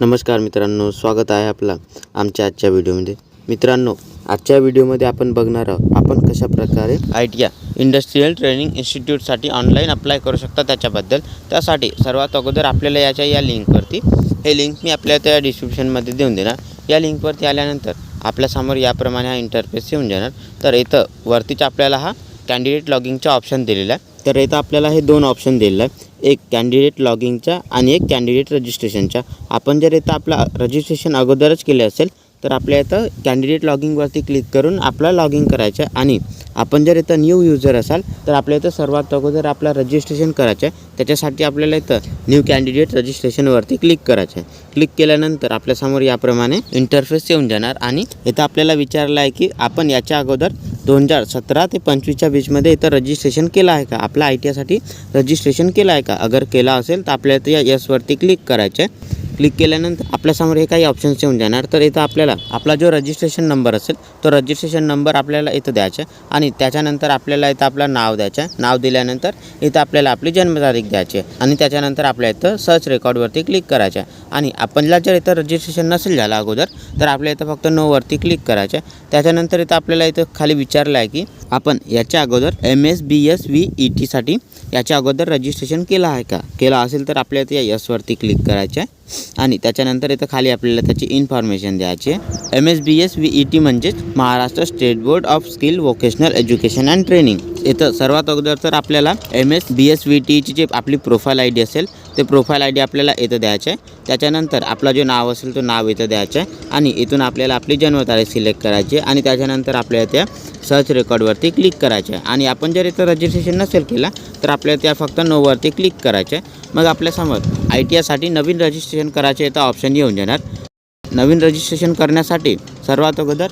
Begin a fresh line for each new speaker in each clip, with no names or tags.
नमस्कार मित्रांनो, स्वागत आहे आपला आमच्या आजच्या व्हिडिओमध्ये। मित्रांनो, आजच्या व्हिडिओमध्ये आपण बघणार आहोत आपण कशा प्रकारे ITI इंडस्ट्रियल ट्रेनिंग इन्स्टिट्यूटसाठी ऑनलाईन अप्लाय करू शकता त्याच्याबद्दल। त्यासाठी सर्वात अगोदर आपल्याला या लिंकवरती, हे लिंक मी आपल्या त्या डिस्क्रिप्शनमध्ये देऊन देणार। या लिंकवरती आल्यानंतर आपल्यासमोर याप्रमाणे हा इंटरफेस येऊन जाणार। तर इथं वरतीच आपल्याला हा कॅन्डिडेट लॉगिंगचा ऑप्शन दिलेला आहे। तर इथं आपल्याला हे दोन ऑप्शन दिलेले आहे, एक कॅन्डिडेट लॉगिंगचा आणि एक कॅन्डिडेट रजिस्ट्रेशनचा। आपण जर इथं आपला रजिस्ट्रेशन अगोदरच केले असेल तर आपल्या इथं कॅन्डिडेट लॉगिंगवरती क्लिक करून आपला लॉगिंग करायचं आहे। आणि आपण जर इथं न्यू यूजर असाल तर आपल्या इथं सर्वात अगोदर आपला रजिस्ट्रेशन करायचं आहे। त्याच्यासाठी आपल्याला इथं न्यू कॅन्डिडेट रजिस्ट्रेशनवरती क्लिक करायचं आहे। क्लिक केल्यानंतर आपल्यासमोर याप्रमाणे इंटरफेस येऊन जाणार आणि इथं आपल्याला विचारलं आहे की आपण याच्या अगोदर 2017 ते 25च्या बीचमध्ये इथं रजिस्ट्रेशन केलं आहे का, आपला ITIसाठी रजिस्ट्रेशन केलं आहे का। अगर केला असेल तर आपल्याला इथं येसवरती क्लिक करायचं आहे। क्लिक केल्यानंतर आपल्यासमोर हे काही ऑप्शन्स येऊन जाणार। तर इथं आपल्याला आपला जो रजिस्ट्रेशन नंबर असेल तो रजिस्ट्रेशन नंबर आपल्याला इथं द्यायचा आहे आणि त्याच्यानंतर आपल्याला इथं आपलं नाव द्यायचं आहे। नाव दिल्यानंतर इथं आपल्याला आपली जन्मतारीख द्यायची आहे आणि त्याच्यानंतर आपल्या इथं सर्च रेकॉर्डवरती क्लिक करायचं आहे। आणि आपणला जर इथं रजिस्ट्रेशन नसेल झालं अगोदर तर आपल्या इथं फक्त नोवरती क्लिक करायचं आहे। त्याच्यानंतर इथं आपल्याला इथं खाली विचारलं आहे की आपण याच्या अगोदर MSBSVETसाठी याच्या अगोदर रजिस्ट्रेशन केलं आहे का। केला असेल तर आपल्या इथं येसवरती क्लिक करायचं आहे आणि त्याच्यानंतर इथं खाली आपल्याला त्याची इन्फॉर्मेशन द्यायची आहे। MSBSVET म्हणजेच Maharashtra state board of skill vocational education and training. इथं सर्वात अगोदर तर आपल्याला MSBSVETची जी आपली प्रोफाईल ID असेल ते प्रोफाईल ID आपल्याला इथं द्यायचं आहे। त्याच्यानंतर आपला जो नाव असेल तो नाव इथं द्यायचं आहे आणि इथून आपल्याला आपली जन्मतारीख सिलेक्ट करायची आहे आणि त्याच्यानंतर आपल्याला त्या सर्च रेकॉर्डवरती क्लिक करायचं आहे। आणि आपण जर इथं रजिस्ट्रेशन नसेल केला तर आपल्याला त्या फक्त नोवरती क्लिक करायचं आहे। मग आपल्यासमोर ITIसाठी नवीन रजिस्ट्रेशन करायचे इथं ऑप्शन येऊन जाणार। नवीन रजिस्ट्रेशन करण्यासाठी सर्वात अगोदर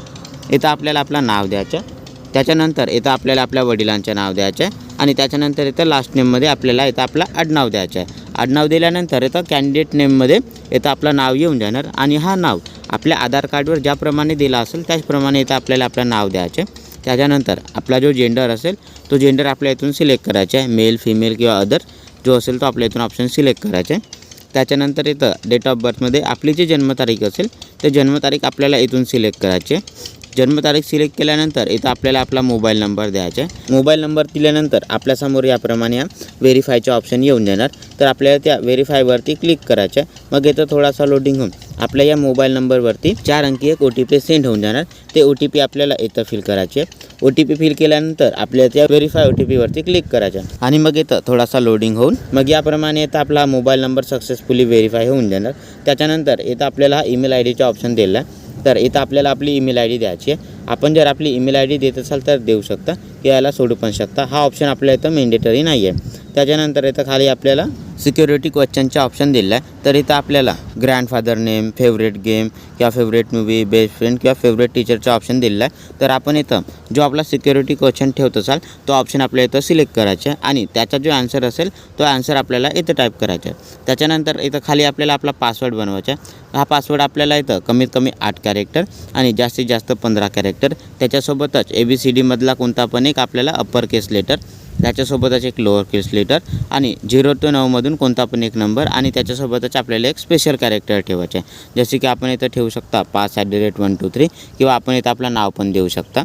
इथं आपल्याला आपलं नाव द्यायचं आहे। त्याच्यानंतर इथं आपल्याला आपल्या वडिलांचं नाव द्यायचं आहे आणि त्याच्यानंतर इथं लास्ट नेममध्ये आपल्याला इथं आपला आडनाव द्यायचं आहे। आडनाव दिल्यानंतर इथं कॅन्डिडेट नेममध्ये इथं आपलं नाव येऊन जाणार आणि हा नाव आपल्या आधार कार्डवर ज्याप्रमाणे दिला असेल त्याचप्रमाणे इथं आपल्याला आपलं नाव द्यायचं आहे। त्याच्यानंतर आपला जो जेंडर असेल तो जेंडर आपल्या इथून सिलेक्ट करायचा आहे, मेल फिमेल किंवा अदर जो असेल तो आपल्या इथून ऑप्शन सिलेक्ट करायचा आहे। त्याच्यानंतर इथं डेट ऑफ बर्थमध्ये आपली जी जन्मतारीख असेल ते जन्मतारीख आपल्याला इथून सिलेक्ट करायची आहे। जन्मतारीख सिलेक्ट केल्यानंतर इथं आपल्याला आपला मोबाईल नंबर द्यायचा आहे। मोबाईल नंबर दिल्यानंतर आपल्यासमोर याप्रमाणे व्हेरीफायचे ऑप्शन येऊन जाणार। तर आपल्याला त्या व्हेरीफायवरती क्लिक करायचं आहे। मग इथं थोडासा लोडिंग होऊन आपल्या या मोबाईल नंबरवरती 4 अंकी एक OTP सेंड होऊन जाणार। ते OTP आपल्याला इथं फिल करायचे आहे। OTP फिल केल्यानंतर आपल्याला त्या व्हेरीफाय OTPवरती क्लिक करायचं आणि मग इथं थोडासा लोडिंग होऊन मग याप्रमाणे इथं आपला मोबाईल नंबर सक्सेसफुली व्हेरीफाय होऊन जाणार। त्याच्यानंतर इथं आपल्याला ईमेल IDचा ऑप्शन दिला आहे। तर इथं आपल्याला आपली ईमेल ID द्यायची आहे। आपण जर आपली ईमेल ID देत असाल तर देऊ शकता किंवा याला सोडू पण शकता। हा ऑप्शन आपल्या इथं मॅन्डेटरी नाही आहे। त्याच्यानंतर इथं खाली आपल्याला सिक्युरिटी क्वेश्चनचा ऑप्शन दिला आहे। तर इथं आपल्याला ग्रँडफादर नेम, फेवरेट गेम किंवा फेवरेट मूवी, बेस्ट फ्रेंड किंवा फेवरेट टीचरचा ऑप्शन दिला आहे। तर आपण इथं जो आपला सिक्युरिटी क्वेश्चन ठेवत असाल तो ऑप्शन आपल्या इथं सिलेक्ट करायचा आहे आणि त्याचा जो आन्सर असेल तो आन्सर आपल्याला इथं टाईप करायचा आहे। त्याच्यानंतर इथं खाली आपल्याला आपला पासवर्ड बनवायचा आहे। हा पासवर्ड आपल्याला इथं कमीत कमी 8 कॅरेक्टर आणि जास्तीत जास्त 15 कॅरेक्टर, त्याच्यासोबतच ABCD मधला कोणता पण एक आपल्याला अप्पर केस लेटर, त्याच्यासोबतच एक लोअर केस लेटर आणि 0 ते 9 मधून कोणता पण एक नंबर आणि त्याच्यासोबतच आपल्याला एक स्पेशल कॅरेक्टर ठेवायचे आहे। जसे की आपण इथं ठेवू शकता pass@123 किंवा आपण इथं आपलं नाव पण देऊ शकता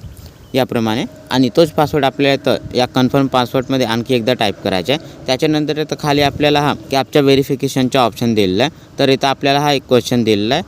याप्रमाणे। आणि तोच पासवर्ड आपल्याला इथं या कन्फर्म पासवर्डमध्ये आणखी एकदा टाईप करायचा आहे। त्याच्यानंतर इथं खाली आपल्याला हा कॅपचा व्हेरिफिकेशनचा ऑप्शन दिलेला आहे। तर इथं आपल्याला हा एक क्वेश्चन दिलेला आहे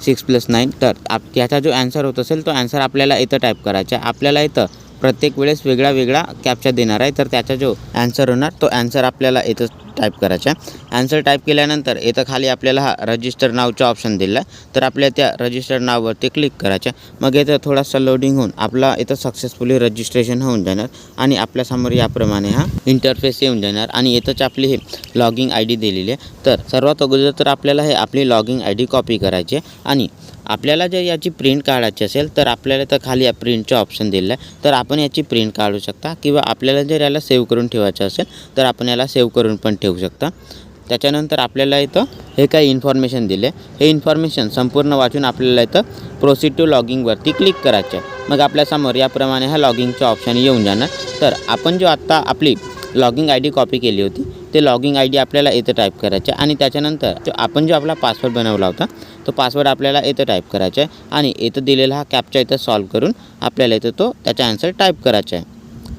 6+9। तर याचा जो आन्सर होत असेल तो आन्सर आपल्याला इथं टाईप करायचा आहे। आपल्याला इथं प्रत्येक वेळेस वेगळा वेगळा कॅप्चा देणार आहे। तर त्याचा जो आन्सर होणार तो आन्सर आपल्याला इथं टाईप करायचा आहे। आन्सर टाईप केल्यानंतर इथं खाली आपल्याला हा रजिस्टर नावचा ऑप्शन दिला आहे। तर आपल्या त्या रजिस्टर नाववरती क्लिक करायचं आहे। मग इथं थोडासा लोडिंग होऊन आपला इथं सक्सेसफुली रजिस्ट्रेशन होऊन जाणार आणि आपल्यासमोर याप्रमाणे हा इंटरफेस येऊन जाणार आणि इथंच आपली ही लॉगिंग ID दिलेली आहे। तर सर्वात अगोदर तर आपल्याला हे आपली लॉगिंग ID कॉपी करायची आहे आणि आपल्याला जर याची प्रिंट काढायची असेल तर आपल्याला तर खाली या प्रिंटचा ऑप्शन दिला आहे। तर आपण याची प्रिंट काढू शकता किंवा आपल्याला जर याला सेव्ह करून ठेवायचं असेल तर आपण याला सेव्ह करून पण ठेवू शकता। त्याच्यानंतर आपल्याला इथं हे काही इन्फॉर्मेशन दिले, हे इन्फॉर्मेशन संपूर्ण वाचून आपल्याला इथं प्रोसीड टू लॉगिंगवरती क्लिक करायचं आहे। मग आपल्यासमोर याप्रमाणे हा लॉगिंगचा ऑप्शन येऊन जाणार। तर आपण जो आत्ता आपली लॉगिंग आय डी कॉपी केली होती ते लॉगिंग आय डी आपल्याला इथं टाईप करायचं आहे आणि त्याच्यानंतर आपण जो आपला पासवर्ड बनवला होता तो पासवर्ड आपल्याला इथं टाईप करायचा आहे आणि इथं दिलेला हा कॅप्चा इथं सॉल्व करून आपल्याला इथं तो त्याचा आन्सर टाईप करायचा आहे।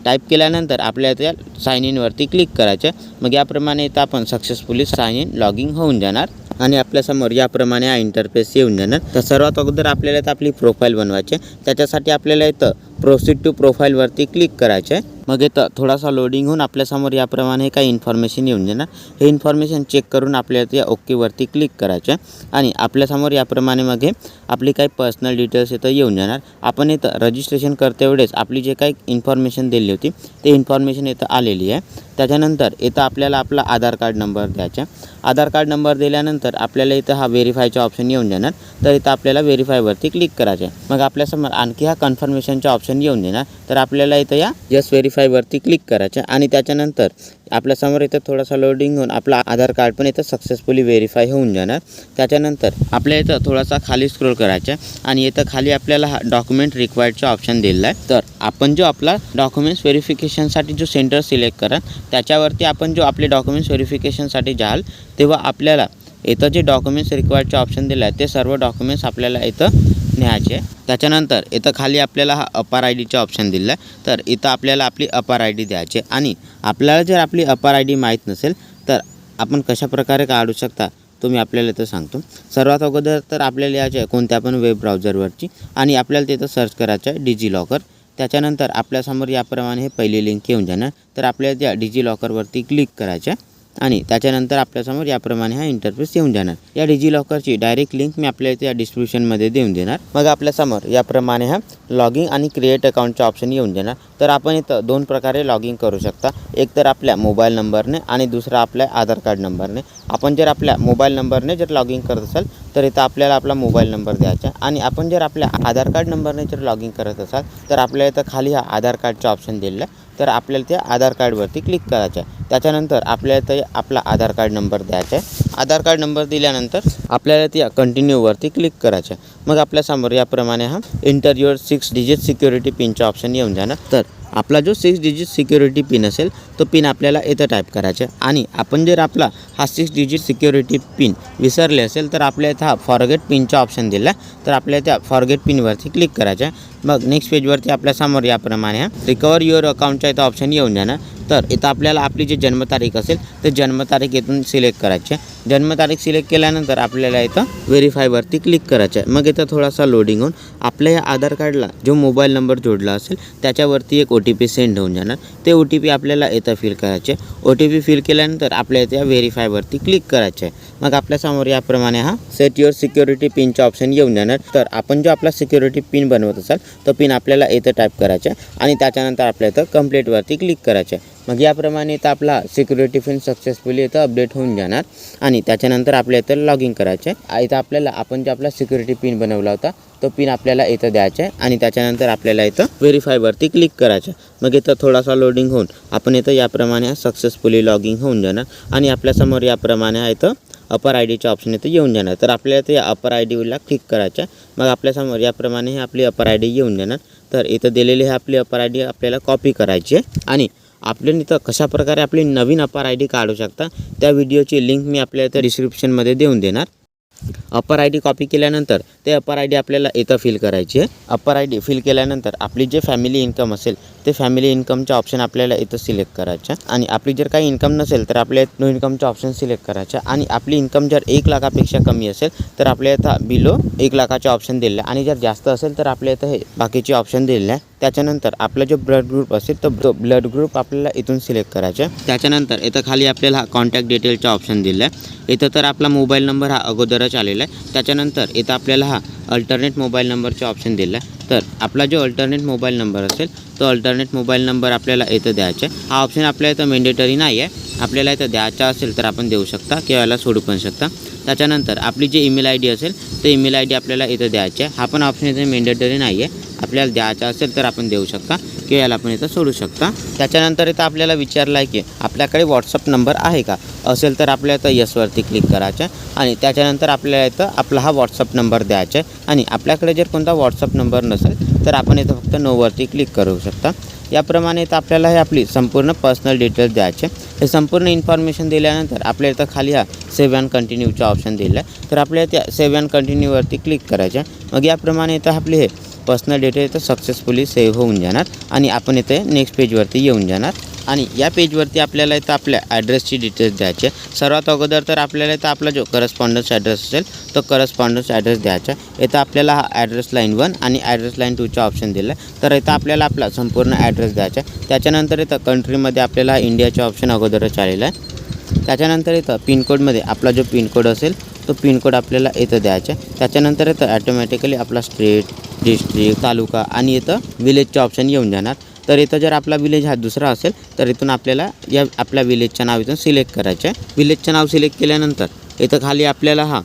टाईप केल्यानंतर आपल्याला त्या साइन इनवरती क्लिक करायचं आहे। मग याप्रमाणे इथं आपण सक्सेसफुली साइन इन लॉगिंग होऊन जाणार आणि आपल्यासमोर याप्रमाणे हा इंटरफेस येऊन जाणार। तर सर्वात अगोदर आपल्याला इथं आपली प्रोफाईल बनवायची आहे। त्याच्यासाठी आपल्याला इथं प्रोसीड टू प्रोफाईलवरती क्लिक करायचं आहे। मग इथं थोडासा लोडिंग होऊन आपल्यासमोर याप्रमाणे काही इन्फॉर्मेशन येऊन जाणार। हे इन्फॉर्मेशन चेक करून आपल्याला या ओकेवरती क्लिक करायचं आहे आणि आपल्यासमोर याप्रमाणे मग हे आपली काही पर्सनल डिटेल्स इथं येऊन जाणार। आपण इथं रजिस्ट्रेशन करते वेळेस आपली जे काही इन्फॉर्मेशन दिली होती ते इन्फॉर्मेशन इथं आलेली आहे। त्याच्यानंतर इथं आपल्याला आपला आधार कार्ड नंबर द्यायचा। आधार कार्ड नंबर दिल्यानंतर आपल्याला इथं हा व्हेरीफायचा ऑप्शन येऊन जाणार। तर इथं आपल्याला व्हेरीफायवरती क्लिक करायचं आहे। मग आपल्यासमोर आणखी हा कन्फर्मेशनचा ऑप्शन येऊन देणार। तर आपल्याला इथं या जस्ट व्हेरीफायवरती क्लिक करायचं आणि त्याच्यानंतर आपल्यासमोर इथं थोडासा लोडिंग होऊन आपला आधार कार्ड पण इथं सक्सेसफुली व्हेरीफाय होऊन जाणार। त्याच्यानंतर आपल्या इथं थोडासा खाली स्क्रोल करायचा आणि इथं खाली आपल्याला हा डॉक्युमेंट रिक्वायर्डचा ऑप्शन दिलेला आहे। तर आपण जो आपला डॉक्युमेंट्स व्हेरिफिकेशनसाठी जो सेंटर सिलेक्ट करा त्याच्यावरती आपण जो आपले डॉक्युमेंट्स व्हेरिफिकेशनसाठी जाल तेव्हा आपल्याला इथं जे डॉक्युमेंट्स रिक्वायर्डचे ऑप्शन दिलं आहे ते सर्व डॉक्युमेंट्स आपल्याला इथं न्यायचे। त्याच्यानंतर इथं खाली आपल्याला हा अपार आय डीचा ऑप्शन दिला आहे। तर इथं आपल्याला आपली अपार आय डी द्यायची आणि आपल्याला जर आपली अपार आय डी माहीत नसेल तर आपण कशाप्रकारे काढू शकता तो मी आपल्याला इथं सांगतो। सर्वात अगोदर तर आपल्याला यायचं आहे कोणत्या पण वेब ब्राउझरवरची आणि आपल्याला तिथं सर्च करायचं आहे डिजिलॉकर। त्याच्यानंतर आपल्यासमोर याप्रमाणे हे पहिली लिंक येऊन जाणार। तर आपल्याला त्या डिजिलॉकरवरती क्लिक करायचं आहे आणि त्याच्यानंतर आपल्यासमोर याप्रमाणे हा इंटरफेस येऊन जाणार। या डिजिलॉकरची डायरेक्ट लिंक मी आपल्याला त्या डिस्क्रिप्शनमध्ये देऊन देणार। मग आपल्यासमोर याप्रमाणे हा लॉगिंग आणि क्रिएट अकाउंटचा ऑप्शन येऊन जाणार। तर आपण इथं दोन प्रकारे लॉगिंग करू शकता, एक तर आपल्या मोबाईल नंबरने आणि दुसरा आपल्या आधार कार्ड नंबरने। आपण जर आपल्या मोबाईल नंबरने जर लॉगिंग करत असाल तर इथं आपल्याला आपला मोबाईल नंबर द्यायचा आणि आपण जर आपल्या आधार कार्ड नंबरने जर लॉगिंग करत असाल तर आपल्याला इथं खाली हा आधार कार्डचा ऑप्शन दिलेला आहे। तर आपल्याला त्या आधार कार्डवरती क्लिक करायचं आहे। त्याच्यानंतर आपल्याला ते आपला आधार कार्ड नंबर द्यायचा आहे। आधार कार्ड नंबर दिल्यानंतर आपल्याला त्या कंटिन्यूवरती क्लिक करायचं आहे। मग आपल्यासमोर याप्रमाणे हा एंटर युअर 6 डिजिट सिक्युरिटी पिनचा ऑप्शन येऊन जाणार। तर आपला जो 6 डिजिट सिक्युरिटी पिन असेल तो पिन आपल्याला इथं टाईप करायचा आहे आणि आपण जर आपला हा 6 डिजिट सिक्युरिटी पिन विसरले असेल तर आपल्या इथं हा फॉरगेट पिनचा ऑप्शन दिला आहे। तर आपल्याला त्या फॉरगेट पिनवरती क्लिक करायचं आहे। मग नेक्स्ट पेजवरती आपल्यासमोर याप्रमाणे हा रिकवर युअर अकाउंटचा इथं ऑप्शन येऊन जाणार। तर इथं आपल्याला आपली जी जन्मतारीख असेल ते जन्मतारीख इथून सिलेक्ट करायची आहे। जन्मतारीख सिलेक्ट केल्यानंतर आपल्याला इथं व्हेरीफायवरती क्लिक करायचं आहे। मग इथं थोडासा लोडिंग होऊन आपल्या या आधार कार्डला जो मोबाईल नंबर जोडला असेल त्याच्यावरती एक OTP सेंड होऊन जाणार। ते OTP आपल्याला इथं फिल करायचे। OTP फिल केल्यानंतर आपल्या इथं व्हेरीफायवरती क्लिक करायचं आहे। मग आपल्यासमोर याप्रमाणे हा सेट युअर सिक्युरिटी पिनचा ऑप्शन येऊन जाणार। तर आपण जो आपला सिक्युरिटी पिन बनवत असाल तो पिन आपल्याला इथं टाईप करायचा आहे आणि त्याच्यानंतर आपल्या इथं कंप्लीटवरती क्लिक करायचं आहे। मग याप्रमाणे इथं आपला सिक्युरिटी पिन सक्सेसफुली इथं अपडेट होऊन जाणार आणि त्याच्यानंतर आपल्या इथं लॉगिंग करायचं आहे। इथं आपल्याला आपण जो आपला सिक्युरिटी पिन बनवला होता तो पिन आपल्याला इथं द्यायचा आहे आणि त्याच्यानंतर आपल्याला इथं व्हेरीफायवरती क्लिक करायचं आहे। मग इथं थोडासा लोडिंग होऊन आपण इथं याप्रमाणे सक्सेसफुली लॉगिंग होऊन जाणार आणि आपल्यासमोर याप्रमाणे इथं अपर आय डीचा ऑप्शन इथं येऊन जाणार। तर आपल्याला ते अपर आय डीला क्लिक करायचं आहे। मग आपल्यासमोर याप्रमाणे हे आपली अपर आय डी येऊन जाणार। तर इथं दिलेली हे आपली अपर आय डी आपल्याला कॉपी करायची आहे आणि आपल्याला इथं कशाप्रकारे आपली नवीन अपर आय डी काढू शकता त्या व्हिडिओची लिंक मी आपल्या इथं डिस्क्रिप्शनमध्ये देऊन देणार। अपर आय डी कॉपी केल्यानंतर ते अपर आय डी आपल्याला इथं फिल करायची आहे। अपर आय डी फिल केल्यानंतर आपली जे फॅमिली इन्कम असेल ते फॅमिली इन्कमचा ऑप्शन आपल्याला इथं सिलेक्ट करायचा आणि आपली जर काही इन्कम नसेल तर आपल्या नो इन्कमचा ऑप्शन सिलेक्ट करायचा आणि आपली इन्कम जर 1 लाखापेक्षा कमी असेल तर आपल्या इथं बिलो 1 लाखाचे ऑप्शन दिले आणि जर जास्त असेल तर आपल्या इथं हे बाकीचे ऑप्शन दिले आहे। त्याच्यानंतर आपला जो ब्लड ग्रुप असेल तो ब्लड ग्रुप आपल्याला इथून सिलेक्ट करायचा आहे। त्याच्यानंतर इथं खाली आपल्याला हा कॉन्टॅक्ट डिटेलचा ऑप्शन दिला आहे। इथं तर आपला मोबाईल नंबर हा अगोदरच आलेला आहे। त्याच्यानंतर इथं आपल्याला हा अल्टरनेट मोबाईल नंबरचा ऑप्शन दिला आहे। तर आपला जो अल्टरनेट मोबाईल नंबर असेल तो अल्टरनेट मोबाईल नंबर आपल्याला इथं द्यायचा आहे। हा ऑप्शन आपल्या इथं मॅन्डेटरी नाही आहे, आपल्याला इथं द्यायचा असेल तर आपण देऊ शकता किंवा याला सोडू पण शकता। त्याच्यानंतर आपली जी ईमेल आय डी असेल ते ईमेल आय डी आपल्याला इथं द्यायची आहे। हा पण ऑप्शन इथं मॅन्डेटरी नाही आहे, आपल्याला द्यायचा असेल तर आपण देऊ शकता किंवा याला आपण इथं सोडू शकता। त्याच्यानंतर इथं आपल्याला विचारलं आहे की आपल्याकडे व्हॉट्सअप नंबर आहे का, असेल तर आपल्याला इथं यसवरती क्लिक करायचं आहे आणि त्याच्यानंतर आपल्याला इथं आपला हा व्हॉट्सअप नंबर द्यायचा आहे आणि आपल्याकडे जर कोणता व्हॉट्सअप नंबर नसेल तर आपण इथं फक्त नोवरती क्लिक करू शकता। याप्रमाणे इथं आपल्याला हे आपली संपूर्ण पर्सनल डिटेल्स द्यायचे. हे संपूर्ण इन्फॉर्मेशन दिल्यानंतर आपल्याला इथं खाली हा सेव्ह अँड कंटिन्यूचा ऑप्शन दिला आहे. तर आपल्याला त्या सेव्ह अँड कंटिन्यूवरती क्लिक करायचं. मग याप्रमाणे इथं आपले हे पर्सनल डिटेल इथं सक्सेसफुली सेव्ह होऊन जाणार आणि आपण इथे नेक्स्ट पेजवरती येऊन जाणार. आणि या पेजवरती आपल्याला इथं आपल्या ॲड्रेसची डिटेल्स द्यायचे. सर्वात अगोदर तर आपल्याला इथं आपला जो करस्पॉन्डन्स ॲड्रेस असेल तो करस्पॉन्डन्स ॲड्रेस द्यायचा. इथं आपल्याला हा ॲड्रेस लाईन 1 आणि ॲड्रेस लाईन 2चा ऑप्शन दिला आहे. तर इथं आपल्याला आपला संपूर्ण ॲड्रेस द्यायचा. त्याच्यानंतर इथं कंट्रीमध्ये आपल्याला इंडियाचा ऑप्शन अगोदरच आलेला आहे. त्याच्यानंतर इथं पिनकोडमध्ये आपला जो पिनकोड असेल तो पिनकोड आपल्याला इथं द्यायचा. त्याच्यानंतर इथं ॲटोमॅटिकली आपला स्टेट, डिस्ट्रिक्ट, तालुका आणि इथं विलेजचे ऑप्शन येऊन जाणार. तर इथं जर आपला विलेज हा दुसरा असेल तर इथून आपल्याला या आपल्या विलेजचं नाव इथून सिलेक्ट करायचं आहे. विलेजचं नाव सिलेक्ट केल्यानंतर इथं खाली आपल्याला हा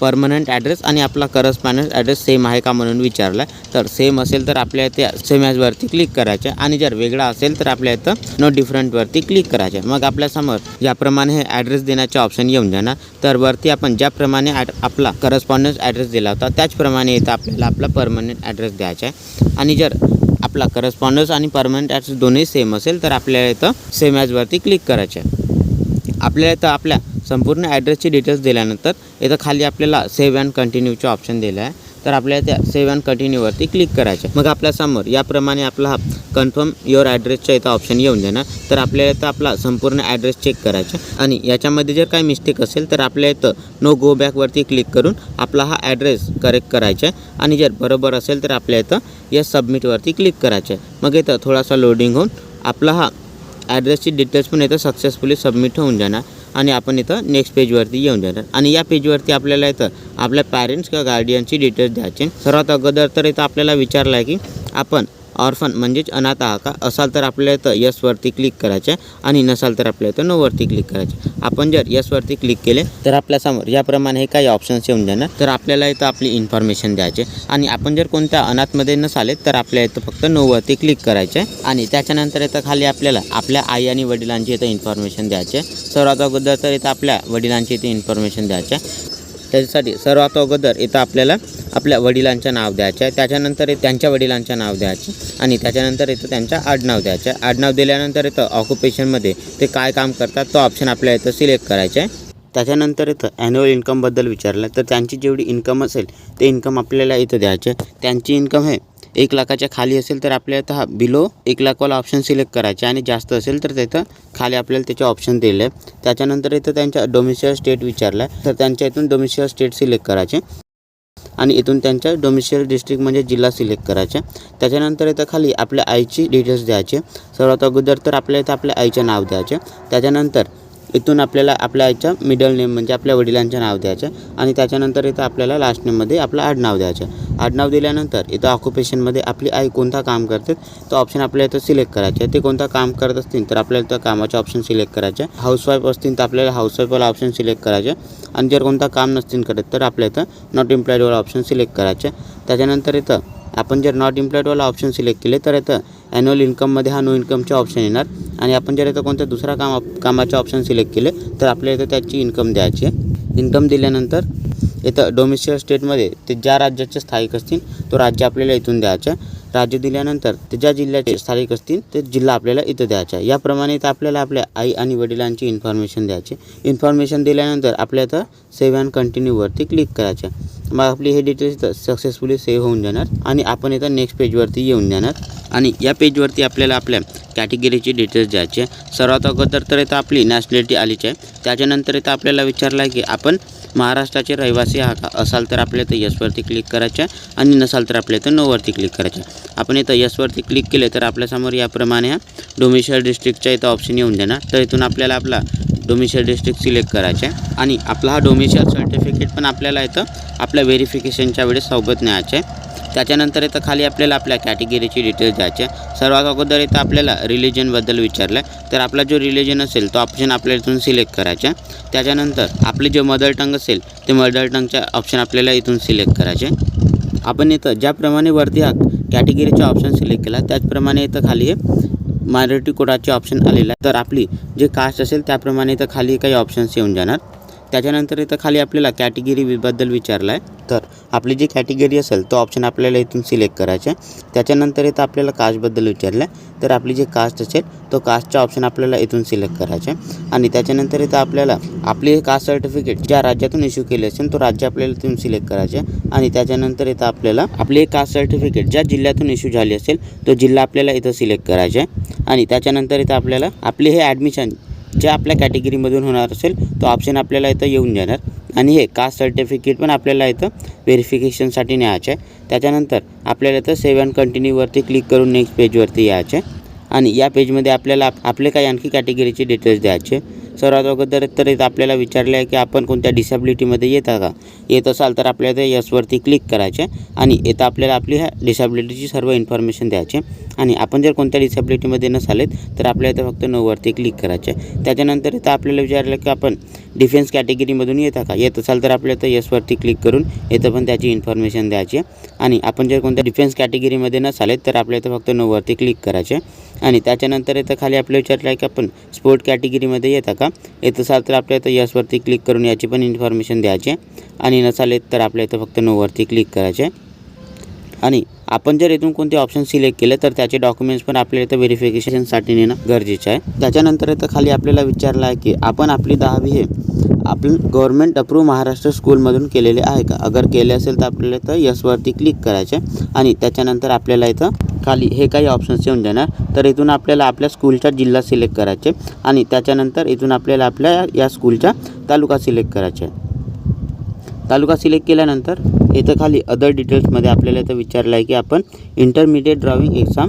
परमनंट ॲड्रेस आणि आपला करस्पॉन्डन्स ॲड्रेस सेम आहे का म्हणून विचारला आहे. तर सेम असेल तर आपल्या त्या सेम ॲजवरती क्लिक करायचं आहे आणि जर वेगळा असेल तर आपल्या इथं नो डिफरंटवरती क्लिक करायचं आहे. मग आपल्यासमोर याप्रमाणे हे ॲड्रेस देण्याचे ऑप्शन येऊन जाणार. तर वरती आपण ज्याप्रमाणे आपला करस्पॉन्डन्स ॲड्रेस दिला होता त्याचप्रमाणे इथं आपल्याला आपला परमनंट ॲड्रेस द्यायचा आहे. आणि जर आपला करस्पॉन्डन्स आणि परमनंट ॲड्रेस दोन्ही सेम असेल तर आपल्याला इथं सेम ॲजवरती क्लिक करायचं आहे. आपल्याला इथं आपल्या संपूर्ण ॲड्रेसची डिटेल्स दिल्यानंतर इथं खाली आपल्याला सेव्ह अँड कंटिन्यूचा ऑप्शन दिला आहे. तर आपल्याला त्या सेव्ह अँड कंटिन्यूवरती क्लिक करायचं. मग आपल्यासमोर याप्रमाणे आपला हा कन्फर्म युअर ॲड्रेसचा इथं ऑप्शन येऊन जाणार. तर आपल्याला इथं आपला संपूर्ण ॲड्रेस चेक करायचा आणि याच्यामध्ये जर काही मिस्टेक असेल तर आपल्या इथं नो गो बॅकवरती क्लिक करून आपला हा ॲड्रेस करेक्ट करायचा आहे. आणि जर बरोबर असेल तर आपल्या इथं येस सबमिटवरती क्लिक करायचं आहे. मग इथं थोडासा लोडिंग होऊन आपला हा ॲड्रेसची डिटेल्स पण इथं सक्सेसफुली सबमिट होऊन जाणार आणि आपण इथं नेक्स्ट पेजवरती येऊन जाणार. आणि या पेजवरती आपल्याला इथं आपल्या पॅरेंट्स किंवा गार्डियनची डिटेल्स द्यायचे. सर्वात अगोदर तर इथं आपल्याला विचारलं आहे की आपण ऑर्फन म्हणजेच अनाथ आहात का. असाल तर आपल्याला इथं यसवरती क्लिक करायचं आहे आणि नसाल तर आपल्या इथं नोवरती क्लिक करायचं. आपण जर यसवरती क्लिक केले तर आपल्यासमोर याप्रमाणे हे काही ऑप्शन्स येऊन जाणार. तर आपल्याला इथं आपली इन्फॉर्मेशन द्यायचे आणि आपण जर कोणत्या अनाथमध्ये नसाले तर आपल्या इथं फक्त नोवरती क्लिक करायचे. आणि त्याच्यानंतर इथं खाली आपल्याला आपल्या आई आणि वडिलांची इथं इन्फॉर्मेशन द्यायचे. सर्वात अगोदर तर इथं आपल्या वडिलांची इथे इन्फॉर्मेशन द्यायचे. त्याच्यासाठी सर्वात अगोदर इथं आपल्याला आपल्या वडिलांचं नाव द्यायचं आहे. त्याच्यानंतर त्यांच्या वडिलांचं नाव द्यायचं आणि त्याच्यानंतर इथं त्यांचं आडनाव द्यायचं आहे. आडनाव दिल्यानंतर इथं ऑक्युपेशनमध्ये ते काय काम करतात तो ऑप्शन आपल्याला इथं सिलेक्ट करायचं आहे. त्याच्यानंतर इथं ॲन्युअल इन्कमबद्दल विचारलं तर त्यांची जेवढी इन्कम असेल ते इन्कम आपल्याला इथं द्यायचं आहे. त्यांची इन्कम हे 1 लाखाच्या खाली असेल तर आपल्याला इथं हा बिलो 1 लाखवाला ऑप्शन सिलेक्ट करायचे आणि जास्त असेल तर तिथं खाली आपल्याला त्याचे ऑप्शन दिले आहे. त्याच्यानंतर इथं त्यांच्या डोमिसाईल स्टेट विचारला आहे तर त्यांच्या इथून डोमिसाईल स्टेट सिलेक्ट करायचे आणि इथून त्यांच्या डोमिसाईल डिस्ट्रिक्ट म्हणजे जिल्हा सिलेक्ट करायचा. त्याच्यानंतर इथं खाली आपल्या आईची डिटेल्स द्यायचे. सर्वात अगोदर तर आपल्या इथं आपल्या आईचं नाव द्यायचे. त्याच्यानंतर इथून आपल्याला आपल्या आईचं मिडल नेम म्हणजे आपल्या वडिलांचं नाव द्यायचं आणि त्याच्यानंतर इथं आपल्याला लास्ट नेममध्ये आपलं आडनाव द्यायचं. आडनाव दिल्यानंतर इथं ऑक्युपेशनमध्ये आपली आई कोणता काम करते तो ऑप्शन आपल्याला इथं सिलेक्ट करायचं आहे. ते कोणता काम करत असतील तर आपल्याला इथं कामाचं ऑप्शन सिलेक्ट करायचं आहे. हाऊसवाईफ असतील तर आपल्याला हाऊसवाईफवाला ऑप्शन सिलेक्ट करायचं आहे आणि जर कोणता काम नसतील करत तर आपल्या इथं नॉट एम्प्लॉईडवाला ऑप्शन सिलेक्ट करायचं आहे. त्याच्यानंतर इथं आपण जर नॉट एम्प्लॉईडवाला ऑप्शन सिलेक्ट केले तर इथं ॲन्युअल इन्कममध्ये हा नो इन्कमचे ऑप्शन येणार आणि आपण जर इथं कोणत्या दुसरा कामाचे ऑप्शन सिलेक्ट केले तर आपल्याला इथं त्याची इन्कम द्यायची आहे. इन्कम दिल्यानंतर इथं डोमिसाईल स्टेटमध्ये ते ज्या राज्याचे स्थायिक असतील तो राज्य आपल्याला इथून द्यायचं. राज्य दिल्यानंतर ते ज्या जिल्ह्याचे स्थायिक असतील ते जिल्हा आपल्याला इथं द्यायचा. याप्रमाणे इथं आपल्याला आपल्या आई आणि वडिलांची इन्फॉर्मेशन द्यायची. इन्फॉर्मेशन दिल्यानंतर आपल्या इथं सेव्ह अँड कंटिन्यूवरती क्लिक करायचं. मग आपली हे डिटेल्स इथं सक्सेसफुली सेव्ह होऊन जाणार आणि आपण इथं नेक्स्ट पेजवरती येऊन जाणार. आणि या पेजवरती आपल्याला आपल्या कॅटेगरीची डिटेल्स द्यायची आहे. सर्वात अगोदर तर इथं आपली नॅशनॅलिटी आलीच आहे. त्याच्यानंतर इथं आपल्याला विचारलं आहे की आपण महाराष्ट्राचे रहिवासी आहात का. असाल तर आपल्या इथं यसवरती क्लिक करायचं आहे आणि नसाल तर आपल्या इथं नोवरती क्लिक करायचं आहे. आपण इथं यसवरती क्लिक केले तर आपल्यासमोर याप्रमाणे हा डोमिसाईल डिस्ट्रिक्टच्या इथं ऑप्शन येऊन जाणार. तर इथून आपल्याला आपला डोमिसाईल डिस्ट्रिक्ट सिलेक्ट करायचा आहे आणि आपला हा डोमिसाईल सर्टिफिकेट पण आपल्याला इथं आपल्या व्हेरिफिकेशनच्या वेळेस सोबत न्यायचं आहे. त्याच्यानंतर इथं खाली आपल्याला आपल्या कॅटेगरीची डिटेल्स द्यायचे. सर्वात अगोदर इथं आपल्याला रिलिजनबद्दल विचारलं आहे तर आपला जो रिलिजन असेल तो ऑप्शन आपल्याला इथून सिलेक्ट करायचा. त्याच्यानंतर आपली जो मदर टंग असेल ते मदर टंगचा ऑप्शन आपल्याला इथून सिलेक्ट करायचे. आपण इथं ज्याप्रमाणे वरती हा कॅटेगरीचा ऑप्शन सिलेक्ट केला त्याचप्रमाणे इथं खाली हे मायनॉरिटी कोडाचे ऑप्शन आलेलं आहे. तर आपली जे कास्ट असेल त्याप्रमाणे इथं खाली काही ऑप्शन्स येऊन जाणार. त्याच्यानंतर इथं खाली आपल्याला कॅटेगरीबद्दल विचारलं आहे, तर आपली जी कॅटेगरी असेल तो ऑप्शन आपल्याला इथून सिलेक्ट करायचा आहे. त्याच्यानंतर इथं आपल्याला कास्टबद्दल विचारलं आहे, तर आपली जी कास्ट असेल तो कास्टचा ऑप्शन आपल्याला इथून सिलेक्ट करायचा आहे. आणि त्याच्यानंतर इथं आपल्याला आपली कास्ट सर्टिफिकेट ज्या राज्यातून इश्यू केले असेल तो राज्य आपल्याला इथून सिलेक्ट करायचे आहे. आणि त्याच्यानंतर इथं आपल्याला आपली कास्ट सर्टिफिकेट ज्या जिल्ह्यातून इश्यू झाली असेल तो जिल्हा आपल्याला इथं सिलेक्ट करायचा आहे. आणि त्याच्यानंतर इथं आपल्याला आपले हे ॲडमिशन ज्या आपल्या कॅटेगरीमधून होणार असेल तो ऑप्शन आपल्याला इथं येऊन जाणार. आणि हे कास्ट सर्टिफिकेट पण आपल्याला इथं व्हेरिफिकेशनसाठी न्यायचं आहे. त्याच्यानंतर आपल्याला इथं सेव्ह अँड कंटिन्यूवरती क्लिक करून नेक्स्ट पेजवरती यायचं आहे. आणि या पेजमध्ये आपल्याला आपले काही आणखी कॅटेगरीचे डिटेल्स द्यायचे. सर्वात अगोदर तर इथं आपल्याला विचारले आहे की आपण कोणत्या डिसेबिलिटीमध्ये येता का. येत असाल तर आपल्याला यसवरती क्लिक करायचे आणि इथं आपल्याला आपली ह्या डिसेबिलिटीची सर्व इन्फॉर्मेशन द्यायची. आणि आपण जर कोणत्या डिसेबिलिटीमध्ये नसालेत तर आपल्याला इथं फक्त नोवरती क्लिक करायचे. त्याच्यानंतर इथं आपल्याला विचारलं की आपण डिफेन्स कॅटेगरीमधून येता का. येत असाल तर आपल्याला इथं यसवरती क्लिक करून इथं पण त्याची इन्फॉर्मेशन द्यायची. आणि आपण जर कोणत्या डिफेन्स कॅटेगरीमध्ये नसालेत तर आपल्याला इथं फक्त नोवरती क्लिक करायचे. आणि त्याच्यानंतर इथं खाली आपल्याला विचारलं आहे की आपण स्पोर्ट कॅटेगरीमध्ये येता का. येत असाल तर आपल्याला इथं यसवरती क्लिक करून याची पण इन्फॉर्मेशन द्यायची. आणि नसालेत तर आपल्याला इथं फक्त नोवरती क्लिक करायचे. आणि आपण जर इथून कोणते ऑप्शन सिलेक्ट केले तर त्याचे डॉक्युमेंट्स पण आपल्याला इथं व्हेरिफिकेशनसाठी नेणं गरजेचं आहे. त्याच्यानंतर इथं खाली आपल्याला विचारलं आहे की आपण आपली 10वी हे आपण गव्हर्नमेंट अप्रूव्ह महाराष्ट्र स्कूलमधून केलेले आहे का. अगर केले असेल तर आपल्याला इथं यसवरती क्लिक करायचे. आणि त्याच्यानंतर आपल्याला इथं खाली हे काही ऑप्शन्स येऊन जाणार. तर इथून आपल्याला आपल्या स्कूलचा जिल्हा सिलेक्ट करायचे. आणि त्याच्यानंतर इथून आपल्याला आपल्या या स्कूलचा तालुका सिलेक्ट करायचा आहे. तालुका सिलेक्ट केल्यानंतर इथं खाली अदर डिटेल्समध्ये आपल्याला इथं विचारलं आहे की आपण इंटरमिडिएट ड्रॉइंग एक्झाम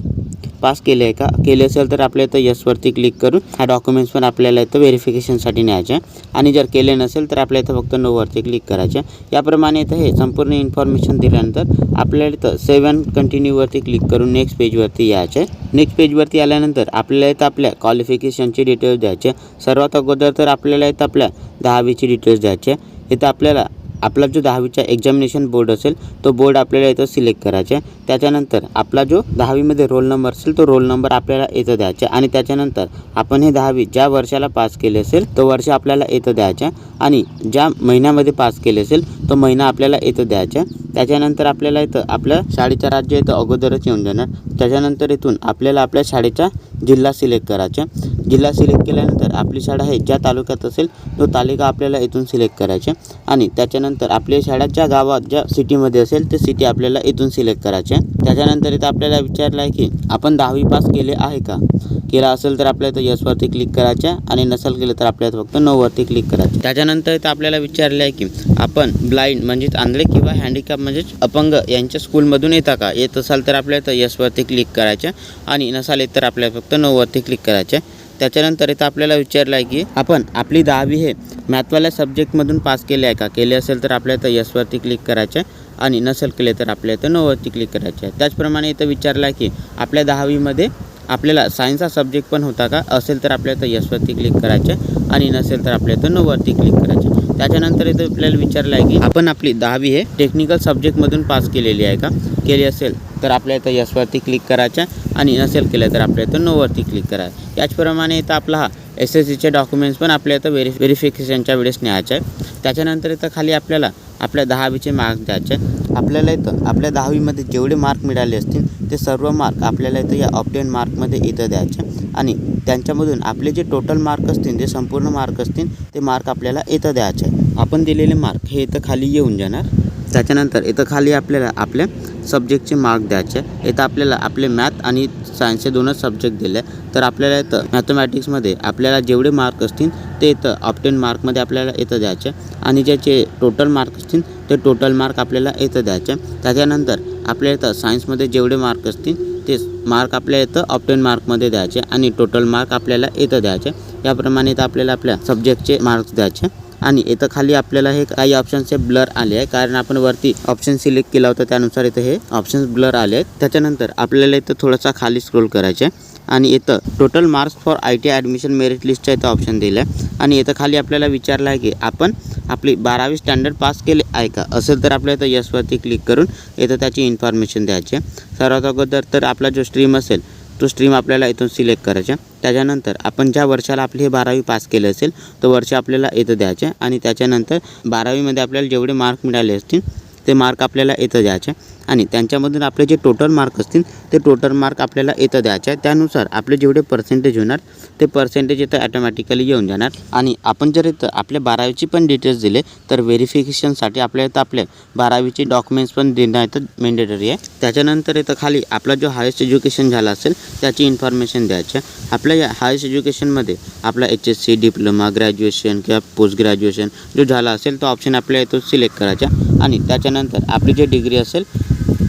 पास केले आहे का. केले असेल तर आपल्या इथं यसवरती क्लिक करून हा डॉक्युमेंट्स पण आपल्याला इथं व्हेरिफिकेशनसाठी न्यायचे आहे. आणि जर केले नसेल तर आपल्या इथं फक्त नोवरती क्लिक करायचे. याप्रमाणे इथं हे संपूर्ण इन्फॉर्मेशन दिल्यानंतर आपल्याला इथं सेव्ह अँड कंटिन्यूवरती क्लिक करून नेक्स्ट पेजवरती यायचे. नेक्स्ट पेजवरती आल्यानंतर आपल्याला इथं आपल्या क्वालिफिकेशनचे डिटेल्स द्यायचे. सर्वात अगोदर तर आपल्याला इथं आपल्या 10वीची डिटेल्स द्यायचे. इथं आपल्याला आपला जो 10वीचा एक्झामिनेशन बोर्ड असेल तो बोर्ड आपल्याला इथं सिलेक्ट करायचा. त्याच्यानंतर आपला जो 10वीमध्ये रोल नंबर असेल तो रोल नंबर आपल्याला इथं द्यायचा. आणि त्याच्यानंतर आपण हे 10वी ज्या वर्षाला पास केले असेल तो वर्ष आपल्याला इथं द्यायचा. आणि ज्या महिन्यामध्ये पास केले असेल तो महिना आपल्याला इथं द्यायचा. त्याच्यानंतर आपल्याला इथं आपल्या शाळेचं राज्य इथं अगोदरच येऊन जाणार. त्याच्यानंतर इथून आपल्याला आपल्या शाळेचा जिल्हा सिलेक्ट करायचा. जिल्हा सिलेक्ट केल्यानंतर आपली शाळा आहे ज्या तालुक्यात असेल तो तालुका आपल्याला इथून सिलेक्ट करायचे. आणि त्याच्यानंतर आपल्या शाळा ज्या गावात ज्या सिटीमध्ये असेल ते सिटी आपल्याला इथून सिलेक्ट करायचे. त्याच्यानंतर इथं आपल्याला विचारलं आहे की आपण 10वी पास केले आहे का. केला असेल तर आपल्याला इथं यसवरती क्लिक करायचं. आणि नसेल केलं तर आपल्याला फक्त नोवरती क्लिक करायचं. त्याच्यानंतर इथं आपल्याला विचारलं आहे की आपण ब्लाइंड म्हणजेच आंधळे किंवा हँडिकॅप म्हणजेच अपंग यांच्या स्कूलमधून येता का. येत असाल तर आपल्याला इथं यसवरती क्लिक करायचं. आणि नसाल तर आपल्याला फक्त नोवरती क्लिक करायचं. त्याच्यानंतर इथं आपल्याला विचारलं आहे की आपण आपली 10वी हे मॅथवाल्या सब्जेक्टमधून पास केले आहे का. केले असेल तर आपल्याला इथं यसवरती क्लिक करायचं. आणि नसेल केले तर आपल्याला इथं नोवरती क्लिक करायचं. त्याचप्रमाणे इथं विचारलं आहे की आपल्या 10वीमध्ये आपल्याला सायन्सचा सब्जेक्ट पण होता का. असेल तर आपल्याला इथं यसवरती क्लिक करायचं. आणि नसेल तर आपल्याला इथं नोवरती क्लिक करायचं. त्याच्यानंतर इथं आपल्याला विचारलं आहे की आपण आपली 10वी हे टेक्निकल सब्जेक्टमधून पास केलेली आहे का. केली असेल तर आपल्याला इथं यसवरती क्लिक करायचं. आणि नसेल केलं तर आपल्याला इथं नोवरती क्लिक करायचं. याचप्रमाणे इथं आपला हा SSCचे डॉक्युमेंट्स पण आपल्या इथं व्हेरिफिकेशनच्या वेळेस न्यायचं आहे. त्याच्यानंतर इथं खाली आपल्याला आपल्या 10वीचे मार्क द्यायचे. आपल्याला इथं आपल्या 10वीमध्ये जेवढे मार्क मिळाले असतील ते सर्व मार्क आपल्याला इथं या ऑब्टेन मार्कमध्ये इथं द्यायचे. आणि त्यांच्यामधून आपले जे टोटल मार्क असतील जे संपूर्ण मार्क असतील ते मार्क आपल्याला इथं द्यायचे. आपण दिलेले मार्क हे इथं खाली येऊन जाणार. त्याच्यानंतर इथं खाली आपल्याला आपल्या सब्जेक्टचे मार्क द्यायचे. इथं आपल्याला आपले मॅथ आणि सायन्सचे दोनच सब्जेक्ट दिले. तर आपल्याला इथं मॅथमॅटिक्समध्ये आपल्याला जेवढे मार्क असतील ते इथं ऑब्टेन मार्कमध्ये आपल्याला इथं द्यायचे. आणि ज्याचे टोटल मार्क असतील ते टोटल मार्क आपल्याला इथं द्यायचे. त्याच्यानंतर आपल्या इथं सायन्समध्ये जेवढे मार्क असतील ते मार्क आपल्या इथं ऑब्टेन मार्कमध्ये द्यायचे. आणि टोटल मार्क आपल्याला इथं द्यायचे. याप्रमाणे इथं आपल्याला आपल्या सब्जेक्टचे मार्क्स द्यायचे. आणि इथं खाली आपल्याला हे काही ऑप्शन्सचे ब्लर आले आहे कारण आपण वरती ऑप्शन सिलेक्ट केला होता त्यानुसार इथं हे ऑप्शन्स ब्लर आले आहेत. त्याच्यानंतर आपल्याला इथं थोडासा खाली स्क्रोल करायचे. आणि इथं total marks for ITI admission merit लिस्टचा इथं ऑप्शन दिलं आहे. आणि इथं खाली आपल्याला विचारलं आहे की आपण आपली 12वी स्टँडर्ड पास केले आहे का. असेल तर आपल्याला इथं यसवरती क्लिक करून इथं त्याची इन्फॉर्मेशन द्यायची. सर्वात अगोदर तर आपला जो स्ट्रीम असेल तो स्ट्रीम आपल्याला इथून सिलेक्ट करायचा। त्याच्यानंतर आपण ज्या वर्षाला आपली हे 12वी पास केले असेल तो वर्ष आपल्याला इथं द्यायचे आणि त्याच्यानंतर 12वीमध्ये आपल्याला जेवढे मार्क मिळाले असतील ते मार्क आपल्याला इथं द्यायचे आणि त्यांच्यामधून आपले जे टोटल मार्क असतील ते टोटल मार्क आपल्याला इथं द्यायचे आहे। त्यानुसार आपले जेवढे पर्सेंटेज होणार ते पर्सेंटेज इथं ॲटोमॅटिकली येऊन जाणार आणि आपण जर इथं आपल्या 12वीची पण डिटेल्स दिले तर व्हेरिफिकेशनसाठी आपल्या इथं आपले 12वीचे डॉक्युमेंट्स पण देणं इथं मॅन्डेटरी आहे। त्याच्यानंतर इथं खाली आपला जो हायेस्ट एज्युकेशन झाला असेल त्याची इन्फॉर्मेशन द्यायची आहे। आपल्या या हायेस्ट एज्युकेशनमध्ये आपला HSC, डिप्लोमा, ग्रॅज्युएशन किंवा पोस्ट ग्रॅज्युएशन जो झाला असेल तो ऑप्शन आपल्या इथून सिलेक्ट करायचा आणि त्याच्यानंतर आपली जी डिग्री असेल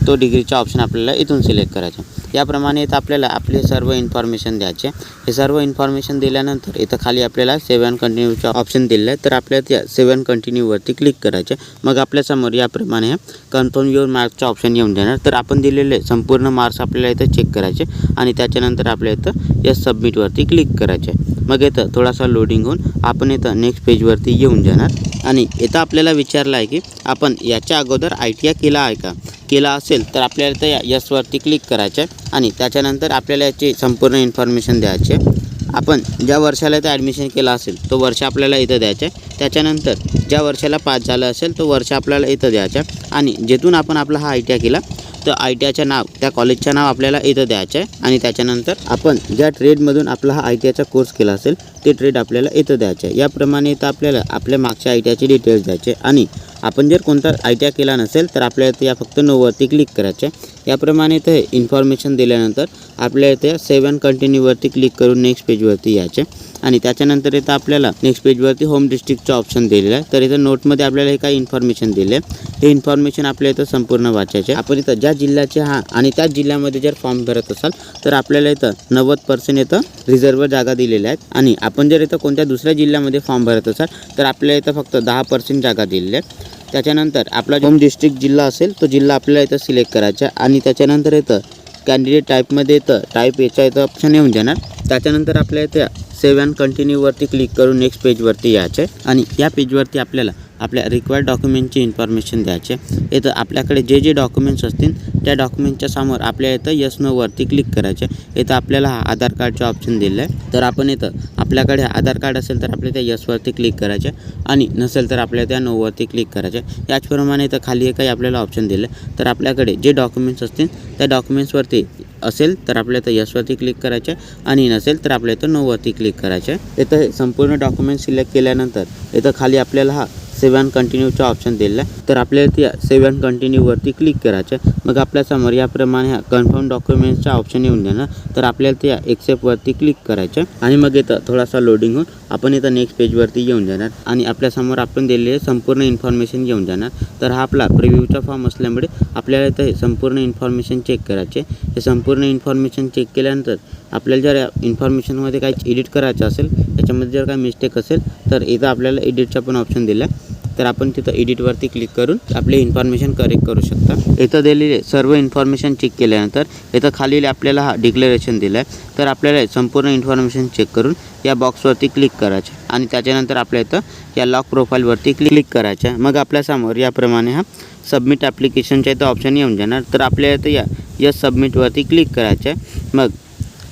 तो डिग्रीचा ऑप्शन आपल्याला इथून सिलेक्ट करायचा। याप्रमाणे इथं आपल्याला आपले सर्व इन्फॉर्मेशन द्यायचे। हे सर्व इन्फॉर्मेशन दिल्यानंतर इथं खाली आपल्याला सेव्ह अँड कंटिन्यूचा ऑप्शन दिलेला आहे, तर आपल्याला त्या सेव्ह अँड कंटिन्यूवरती क्लिक करायचे। मग आपल्यासमोर याप्रमाणे कन्फर्म युअर मार्क्सचा ऑप्शन येऊन जाणार। तर आपण दिलेले संपूर्ण मार्क्स आपल्याला इथं चेक करायचे आणि त्याच्यानंतर आपल्या इथं यस सबमिटवरती क्लिक करायचे। मग इथं थोडासा लोडिंग होऊन आपण इथं नेक्स्ट पेजवरती येऊन जाणार आणि इथं आपल्याला विचारलं आहे की आपण याच्या अगोदर ITI केला आहे का? केला असेल तर आपल्याला इथं यसवरती क्लिक करायचं आहे आणि त्याच्यानंतर आपल्याला याची संपूर्ण इन्फॉर्मेशन द्यायची आहे। आपण ज्या वर्षाला इथं ॲडमिशन केलं असेल तो वर्ष आपल्याला इथं द्यायचं आहे। त्याच्यानंतर ज्या वर्षाला पास झालं असेल तो वर्ष आपल्याला इथं द्यायचं आहे आणि जेथून आपण आपला हा ITI केला तर ITIचं नाव त्या कॉलेजचं नाव आपल्याला इथं द्यायचं आहे आणि त्याच्यानंतर आपण ज्या ट्रेडमधून आपला हा ITIचा कोर्स केला असेल ते ट्रेड आपल्याला इथं द्यायचं आहे। याप्रमाणे इथं आपल्याला आपल्या मागच्या ITIचे डिटेल्स द्यायचे आणि आपण जर कोणता ITI केला नसेल तर आपल्याला इथं या फक्त नोवरती क्लिक करायचं आहे। याप्रमाणे इथं इन्फॉर्मेशन दिल्यानंतर आपल्या इथे सेव्ह अँड कंटिन्यूवरती क्लिक करून नेक्स्ट पेजवरती यायचे आणि त्याच्यानंतर इथं आपल्याला नेक्स्ट पेजवरती होम डिस्ट्रिक्टचं ऑप्शन दिलेलं आहे। तर इथं नोटमध्ये आपल्याला हे काही इन्फॉर्मेशन दिले आहे, हे इन्फॉर्मेशन आपल्या इथं संपूर्ण वाचायचे। आपण इथं ज्या जिल्ह्याचे आणि त्याच जिल्ह्यामध्ये जर फॉर्म भरत असाल तर आपल्याला इथं 90% इथं रिझर्व जागा दिलेल्या आहेत आणि आपण जर इथं कोणत्या दुसऱ्या जिल्ह्यामध्ये फॉर्म भरत असाल तर आपल्याला इथं फक्त 10% जागा दिलेल्या आहेत। त्याच्यानंतर आपला होम डिस्ट्रिक्ट जिल्हा असेल तो जिल्हा आपल्याला इथं सिलेक्ट करायचा आणि त्याच्यानंतर इथं कॅन्डिडेट टाईपमध्ये इथं टाईप याचा इथं ऑप्शन येऊन जाणार। त्याच्यानंतर आपल्या इथं सेव्ह अँड कंटिन्यूवरती क्लिक करून नेक्स्ट पेजवरती यायचे आणि या पेजवरती आपल्याला आपल्या रिक्वायर्ड डॉक्युमेंटची इन्फॉर्मेशन द्यायचे। इथं आपल्याकडे जे जे डॉक्युमेंट्स असतील त्या डॉक्युमेंटच्या समोर आपल्या इथं यस नोवरती क्लिक करायचे। इथं आपल्याला हा आधार कार्डचा ऑप्शन दिला आहे, तर आपण इथं आपल्याकडे आधार कार्ड असेल तर आपल्या त्या यसवरती क्लिक करायचे आणि नसेल तर आपल्या त्या नोवरती क्लिक करायचे। याचप्रमाणे इथं खाली काही आपल्याला ऑप्शन दिले, तर आपल्याकडे जे डॉक्युमेंट्स असतील त्या डॉक्युमेंट्सवरती असेल तर आपल्या इथं यसवरती क्लिक करायचे आणि नसेल तर आपल्या इथं नोवरती क्लिक करायचे। इथं हे संपूर्ण डॉक्युमेंट सिलेक्ट केल्यानंतर इथं खाली आपल्याला हा सेव्ह अँड कंटिन्यूचा ऑप्शन दिलेला आहे, तर आपल्याला त्या सेव्ह अँड कंटिन्यूवरती क्लिक करायचं। मग आपल्यासमोर याप्रमाणे हा कन्फर्म डॉक्युमेंट्सचा ऑप्शन येऊन जाणार, तर आपल्याला त्या एक्सेप्टवरती क्लिक करायचं आणि मग इथं थोडासा लोडिंग होऊन आपण इथं नेक्स्ट पेजवरती येऊन जाणार आणि आपल्यासमोर आपण दिलेले संपूर्ण इन्फॉर्मेशन येऊन जाणार। तर हा आपला प्रिव्ह्यूचा फॉर्म असल्यामुळे आपल्याला इथं हे संपूर्ण इन्फॉर्मेशन चेक करायचे। हे संपूर्ण इन्फॉर्मेशन चेक केल्यानंतर आपल्याला जर इन्फॉर्मेशनमध्ये काही एडिट करायचं असेल, त्याच्यामध्ये जर काही मिस्टेक असेल तर इथं आपल्याला एडिटचा पण ऑप्शन दिला आहे, तर आपण तिथं एडिटवरती क्लिक करून आपले इन्फॉर्मेशन करेक्ट करू शकता। इथं दिलेले सर्व इन्फॉर्मेशन चेक केल्यानंतर इथं खाली आपल्याला हा डिक्लेरेशन दिला आहे, तर आपल्याला संपूर्ण इन्फॉर्मेशन चेक करून या बॉक्सवरती क्लिक करायचे आणि त्याच्यानंतर आपल्या इथं या लॉक प्रोफाईलवरती क्लिक करायचं। मग आपल्यासमोर याप्रमाणे हा सबमिट ॲप्लिकेशनच्या इथं ऑप्शन येऊन जाणार, तर आपल्या इथं या यस सबमिटवरती क्लिक करायचं आहे। मग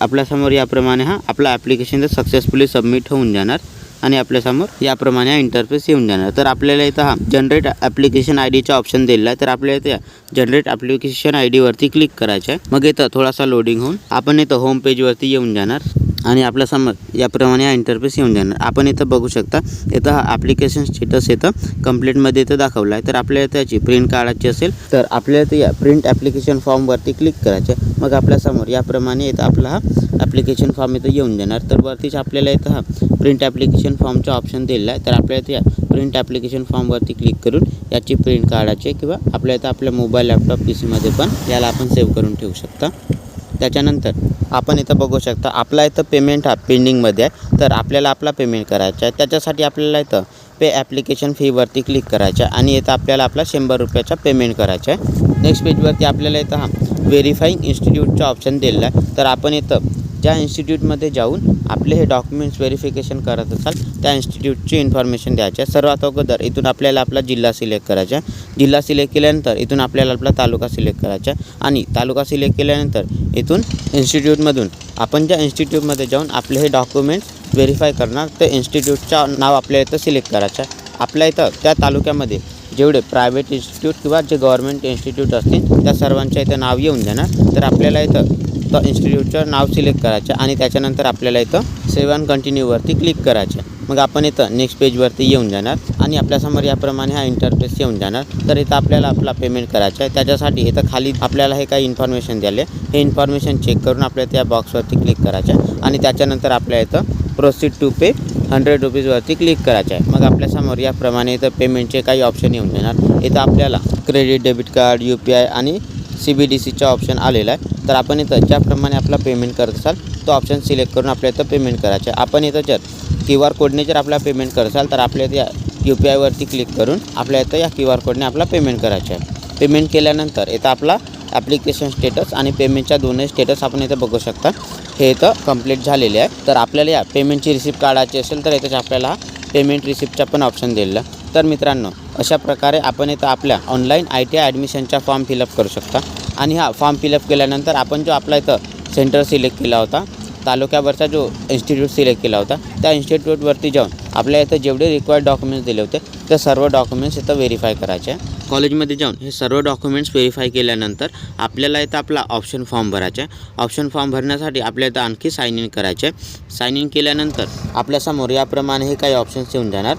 आपल्यासमोर याप्रमाणे हा आपला ॲप्लिकेशन सक्सेसफुली सबमिट होऊन जाणार आणि आपल्यासमोर याप्रमाणे हा इंटरफेस येऊन जाणार। तर आपल्याला इथं हा जनरेट ॲप्लिकेशन IDचा ऑप्शन दिलेला आहे, तर आपल्याला इथं जनरेट ॲप्लिकेशन IDवरती क्लिक करायचं आहे। मग इथं थोडासा लोडिंग होऊन आपण इथं होम पेजवरती येऊन जाणार आणि आपल्यासमोर याप्रमाणे हा इंटरफेस येऊन जाणार। आपण इथं बघू शकता इथं हा ॲप्लिकेशन स्टेटस इथं कंप्लीटमध्ये इथं दाखवला आहे, तर आपल्याला त्याची प्रिंट काढायची असेल तर आपल्याला इथं या प्रिंट ॲप्लिकेशन फॉर्मवरती क्लिक करायचं आहे। मग आपल्यासमोर याप्रमाणे इथं आपला हा ॲप्लिकेशन फॉर्म इथं येऊन जाणार, तर वरतीच आपल्याला इथं हा प्रिंट ॲप्लिकेशन फॉर्मचा ऑप्शन दिलेला आहे, तर आपल्याला इथं या प्रिंट ॲप्लिकेशन फॉर्मवरती क्लिक करून याची प्रिंट काढायची किंवा आपल्या इथं आपल्या मोबाईल लॅपटॉप PCमध्ये पण याला आपण सेव्ह करून ठेवू शकता। त्याच्यानंतर आपण इथं बघू शकता आपला इथं पेमेंट हा पेंडिंगमध्ये आहे, तर आपल्याला आपला पेमेंट करायचा आहे। त्याच्यासाठी आपल्याला इथं पे ॲप्लिकेशन फीवरती क्लिक करायचं आहे आणि इथं आपल्याला आपला 100 रुपयाचा पेमेंट करायचा आहे। नेक्स्ट पेजवरती आपल्याला इथं हा व्हेरीफाईंग इन्स्टिट्यूटचा ऑप्शन दिलेला आहे, तर आपण इथं ज्या इन्स्टिट्यूटमध्ये जाऊन आपले हे डॉक्युमेंट्स व्हेरिफिकेशन करत असाल त्या इन्स्टिट्यूटची इन्फॉर्मेशन द्यायची आहे. सर्वात अगोदर इथून आपल्याला आपला जिल्हा सिलेक्ट करायचा आहे. जिल्हा सिलेक्ट केल्यानंतर इथून आपल्याला आपला तालुका सिलेक्ट करायचा आहे आणि तालुका सिलेक्ट केल्यानंतर इथून इन्स्टिट्यूटमधून आपण ज्या इन्स्टिट्यूटमध्ये जाऊन आपले हे डॉक्युमेंट्स व्हेरीफाय करणार ते इन्स्टिट्यूटचं नाव आपल्या इथं सिलेक्ट करायचं आहे. आपल्या इथं त्या तालुक्यामध्ये जेवढे प्रायव्हेट इन्स्टिट्यूट किंवा जे गव्हर्मेंट इन्स्टिट्यूट असतील त्या सर्वांच्या इथं नाव येऊन जाणार. तर आपल्याला इथं तर इन्स्टिट्यूटचं नाव सिलेक्ट करायचं आणि त्याच्यानंतर आपल्याला इथं सेव्ह अँड कंटिन्यूवरती क्लिक करायचं. मग आपण इथं नेक्स्ट पेजवरती येऊन जाणार आणि आपल्यासमोर याप्रमाणे हा इंटरफेस येऊन जाणार. तर इथं आपल्याला आपला पेमेंट करायचा आहे. त्याच्यासाठी इथं खाली आपल्याला हे काही इन्फॉर्मेशन द्याले, हे इन्फॉर्मेशन चेक करून आपल्याला त्या बॉक्सवरती क्लिक करायचं आहे आणि त्याच्यानंतर आपल्या इथं प्रोसीड टू पे 100 रुपीजवरती क्लिक करायचं आहे. मग आपल्यासमोर याप्रमाणे इथं पेमेंटचे काही ऑप्शन येऊन जाणार. इथं आपल्याला क्रेडिट, डेबिट कार्ड, UPI आणि CBDCचा ऑप्शन आलेला आहे. तर आपण इथं ज्याप्रमाणे आपला पेमेंट करत असाल तो ऑप्शन सिलेक्ट करून आपल्या इथं पेमेंट करायचं आहे. आपण इथं जर QR कोडने जर आपला पेमेंट करत असाल तर आपल्या इथं या UPIवरती क्लिक करून आपल्या इथं या QR कोडने आपला पेमेंट करायचं आहे. पेमेंट केल्यानंतर इथं आपला ॲप्लिकेशन स्टेटस आणि पेमेंटच्या दोन्ही स्टेटस आपण इथं बघू शकता. हे इथं कंप्लीट झालेले आहे. तर आपल्याला या पेमेंटची रिसिप्ट काढायची असेल तर इथं आपल्याला पेमेंट रिसिप्टचा पण ऑप्शन दिलेला. तर मित्रांनो, अशा प्रकारे आपण इथं आपल्या ऑनलाईन ITI ॲडमिशनचा फॉर्म फिलअप करू शकता. आणि हा फॉर्म फिलअप केल्यानंतर आपण जो आपला इथं सेंटर सिलेक्ट केला होता, तालुक्यावरचा जो इन्स्टिट्यूट सिलेक्ट केला होता, त्या इन्स्टिट्यूटवरती जाऊन आपल्या इथं जेवढे रिक्वायर्ड डॉक्युमेंट्स दिले होते ते सर्व डॉक्युमेंट्स इथं व्हेरीफाय करायचे. कॉलेजमध्ये जाऊन हे सर्व डॉक्युमेंट्स व्हेरीफाय केल्यानंतर आपल्याला इथं आपला ऑप्शन फॉर्म भरायचा आहे. ऑप्शन फॉर्म भरण्यासाठी आपल्या इथं आणखी साइन इन करायचे. साइन इन केल्यानंतर आपल्यासमोर याप्रमाणे हे काही ऑप्शन्स येऊन जाणार.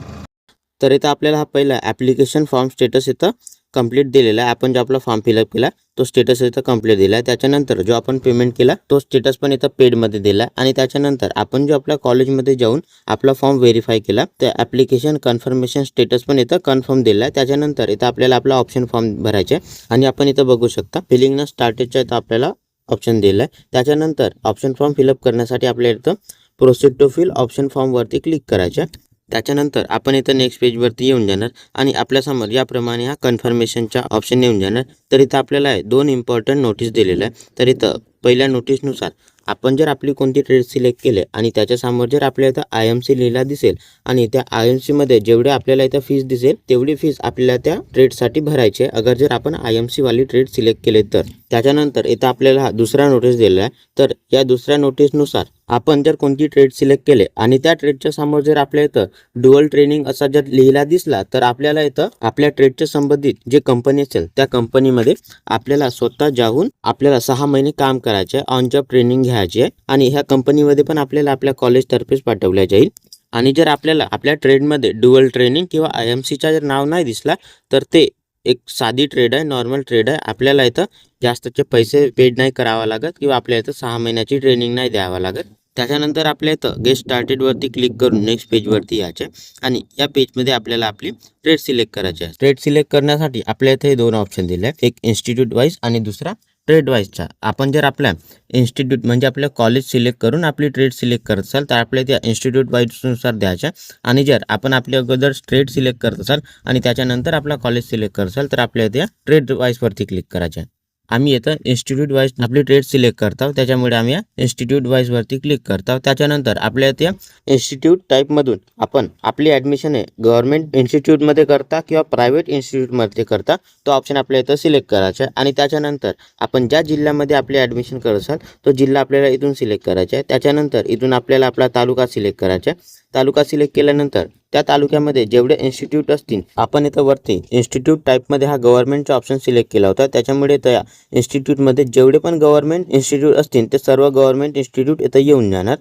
तर इथं आपल्याला हा पहिला ॲप्लिकेशन फॉर्म स्टेटस इथं कंप्लीट दिलेला आहे. आपण जो आपला फॉर्म फिलअप केला तो स्टेटस इथं कंप्लीट दिला आहे. त्याच्यानंतर जो आपण पेमेंट केला तो स्टेटस पण इथं पेडमध्ये दिला आहे. आणि त्याच्यानंतर आपण जो आपल्या कॉलेजमध्ये जाऊन आपला फॉर्म व्हेरीफाय केला त्या ॲप्लिकेशन कन्फर्मेशन स्टेटस पण इथं कन्फर्म दिला आहे. त्याच्यानंतर इथं आपल्याला आपला ऑप्शन फॉर्म भरायचे आणि आपण इथं बघू शकता फिलिंग न स्टार्टेडच्या इथं आपल्याला ऑप्शन दिला आहे. त्याच्यानंतर ऑप्शन फॉर्म फिलअप करण्यासाठी आपल्या इथं प्रोसीड टू फिल ऑप्शन फॉर्मवरती क्लिक करायचं. त्याच्यानंतर आपण इथं नेक्स्ट पेजवरती येऊन जाणार आणि आपल्यासमोर याप्रमाणे हा कन्फर्मेशनचा ऑप्शन येऊन जाणार. तर इथं आपल्याला 2 इम्पॉर्टंट नोटीस दिलेलं आहे. तर इथं पहिल्या नोटीसनुसार आपण जर आपली कोणती ट्रेड सिलेक्ट केले आणि त्याच्यासमोर जर आपल्या इथं IMC लिहिला दिसेल आणि त्या IMCमध्ये जेवढे आपल्याला इथं फीस दिसेल तेवढी फीस आपल्याला त्या ट्रेडसाठी भरायची आहे, अगर जर आपण IMCवाली ट्रेड सिलेक्ट केले तर. त्याच्यानंतर इथं आपल्याला हा दुसरा नोटीस दिलेला आहे. तर या दुसऱ्या नोटीसनुसार आपण जर कोणती ट्रेड सिलेक्ट केले आणि त्या ट्रेडच्या समोर जर आपल्या इथं डुअल ट्रेनिंग असा जर लिहिला दिसला तर आपल्याला इथं आपल्या ट्रेडच्या संबंधित जे कंपनी असेल त्या कंपनीमध्ये आपल्याला स्वतः जाऊन आपल्याला 6 महिने काम करायचे, ऑन जॉब ट्रेनिंग घ्यायची आहे आणि ह्या कंपनीमध्ये पण आपल्याला आपल्या कॉलेजतर्फेच पाठवल्या जाईल. आणि जर आपल्याला आपल्या ट्रेडमध्ये डुअल ट्रेनिंग किंवा IMCचा जर नाव नाही दिसला तर ते एक साधी ट्रेड आहे, नॉर्मल ट्रेड आहे. आपल्याला इथं जास्तचे पैसे पेड नाही करावा लागत किंवा आपल्या इथं 6 महिन्याची ट्रेनिंग नाही द्यावा लागत. त्याच्यानंतर आपल्या इथं गेट स्टार्टेडवरती क्लिक करून नेक्स्ट पेजवरती यायचे आणि या पेजमध्ये आपल्याला आपली ट्रेड सिलेक्ट करायची आहे. ट्रेड सिलेक्ट करण्यासाठी आपल्या इथे 2 ऑप्शन दिले आहेत, एक इन्स्टिट्यूट वाईज आणि दुसरा ट्रेड वाईजचा. आपण जर आपल्या इन्स्टिट्यूट म्हणजे आपल्या कॉलेज सिलेक्ट करून आपली ट्रेड सिलेक्ट करत असाल तर आपल्या त्या इन्स्टिट्यूट वाईजनुसार द्यायच्या. आणि जर आपण आपल्या अगोदर ट्रेड सिलेक्ट करत असाल आणि त्याच्यानंतर आपला कॉलेज सिलेक्ट करत असाल तर आपल्या त्या ट्रेड वाईजवरती क्लिक करायच्या. आम्ही इथं इन्स्टिट्यूट वाईज आपली ट्रेड सिलेक्ट करतो, त्याच्यामुळे आम्ही या इन्स्टिट्यूट वाईजवरती क्लिक करतो. त्याच्यानंतर आपल्या त्या इन्स्टिट्यूट टाईपमधून आपण आपली ॲडमिशन आहे गव्हर्नमेंट इन्स्टिट्यूटमध्ये करता किंवा प्रायव्हेट इन्स्टिट्यूटमध्ये करता तो ऑप्शन आपल्या इथं सिलेक्ट करायचा आहे. आणि त्याच्यानंतर आपण ज्या जिल्ह्यामध्ये आपले ॲडमिशन करत असाल तो जिल्हा आपल्याला इथून सिलेक्ट करायचा आहे. त्याच्यानंतर इथून आपल्याला आपला तालुका सिलेक्ट करायचा आहे. तालुका सिलेक्ट केल्यानंतर त्या तालुक्यामध्ये जेवढे इन्स्टिट्यूट असतील आपण इथं वरती इन्स्टिट्यूट टाईपमध्ये हा गव्हर्नमेंटचा ऑप्शन सिलेक्ट केला होता, त्याच्यामुळे त्या इन्स्टिट्यूटमध्ये जेवढे पण गव्हर्नमेंट इन्स्टिट्यूट असतील ते सर्व गव्हर्नमेंट इन्स्टिट्यूट इथं येऊन जाणार.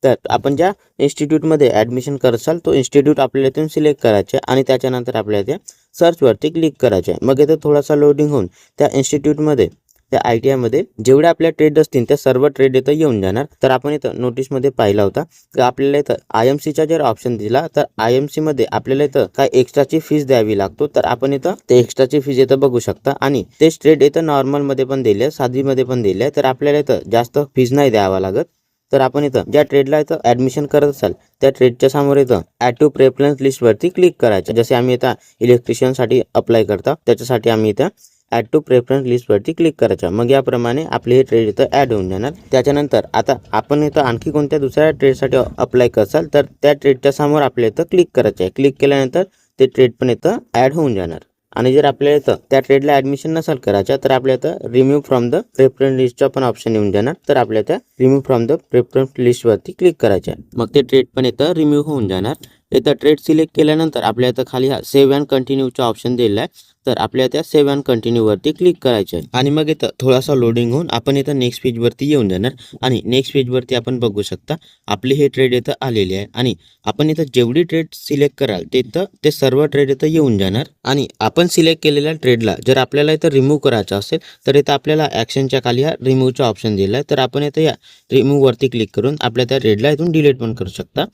तर आपण ज्या इन्स्टिट्यूटमध्ये ॲडमिशन करत असाल तो इन्स्टिट्यूट आपल्याला इथून सिलेक्ट करायचे आणि त्याच्यानंतर आपल्याला त्या सर्चवरती क्लिक करायचे. मग इथं थोडासा लोडिंग होऊन त्या इन्स्टिट्यूटमध्ये त्या ITIमध्ये जेवढे आपल्या ट्रेड असतील त्या सर्व ट्रेड इथं येऊन जाणार. तर आपण इथं नोटीसमध्ये पाहिला होता की आपल्याला इथं IMCचा जर ऑप्शन दिला तर IMCमध्ये आपल्याला इथं काय एक्स्ट्राची फीस द्यावी लागतो. तर आपण इथं ते एक्स्ट्राची फीस इथं बघू शकता आणि तेच ट्रेड इथं नॉर्मलमध्ये पण दिले, साधीमध्ये पण दिले. तर आपल्याला इथं जास्त फीस नाही द्यावा लागत. तर आपण इथं ज्या ट्रेडला इथं ॲडमिशन करत असाल त्या ट्रेडच्या समोर इथं ॲड टू प्रेफरन्स लिस्टवरती क्लिक करायचं. जसे आम्ही इथं इलेक्ट्रिशियनसाठी अप्लाय करतो त्याच्यासाठी आम्ही इथं ॲड टू प्रेफरन्स लिस्टवरती क्लिक करायचं. मग याप्रमाणे आपले हे ट्रेड इथं ॲड होऊन जाणार. त्याच्यानंतर आता आपण इथं आणखी कोणत्या दुसऱ्या ट्रेडसाठी अप्लाय करसाल तर त्या ट्रेडच्या समोर आपल्या इथं क्लिक करायचं आहे. क्लिक केल्यानंतर ते ट्रेड पण इथं ॲड होऊन जाणार. आणि जर आपल्याला इथं त्या ट्रेडला ॲडमिशन नसेल करायचं तर आपल्या इथं रिमूव्ह फ्रॉम द प्रेफरन्स लिस्टचा पण ऑप्शन येऊन जाणार. तर आपल्या त्या रिमूव्ह फ्रॉम द प्रेफरन्स लिस्टवरती क्लिक करायचं आहे. मग ते ट्रेड पण इथं रिमूव्ह होऊन जाणार. इथं ट्रेड सिलेक्ट केल्यानंतर आपल्या इथं खाली हा सेव्ह अँड कंटिन्यूचा ऑप्शन दिलेला आहे. तर आपल्या त्या सेव्ह अँड कंटिन्यूवरती क्लिक करायचं आहे. आणि मग इथं थोडासा लोडिंग होऊन आपण इथं नेक्स्ट पेजवरती येऊन जाणार. आणि नेक्स्ट पेजवरती आपण बघू शकता आपली हे ट्रेड इथं आलेली आहे. आणि आपण इथं जेवढी ट्रेड सिलेक्ट कराल ते सर्व ट्रेड इथं येऊन जाणार. आणि आपण सिलेक्ट केलेल्या ट्रेडला जर आपल्याला इथं रिमूव्ह करायचं असेल तर इथं आपल्याला ॲक्शनच्या खाली हा रिमूव्हचा ऑप्शन दिला आहे. तर आपण इथं या रिमूव्हवरती क्लिक करून आपल्या त्या ट्रेडला इथून डिलीट पण करू शकता.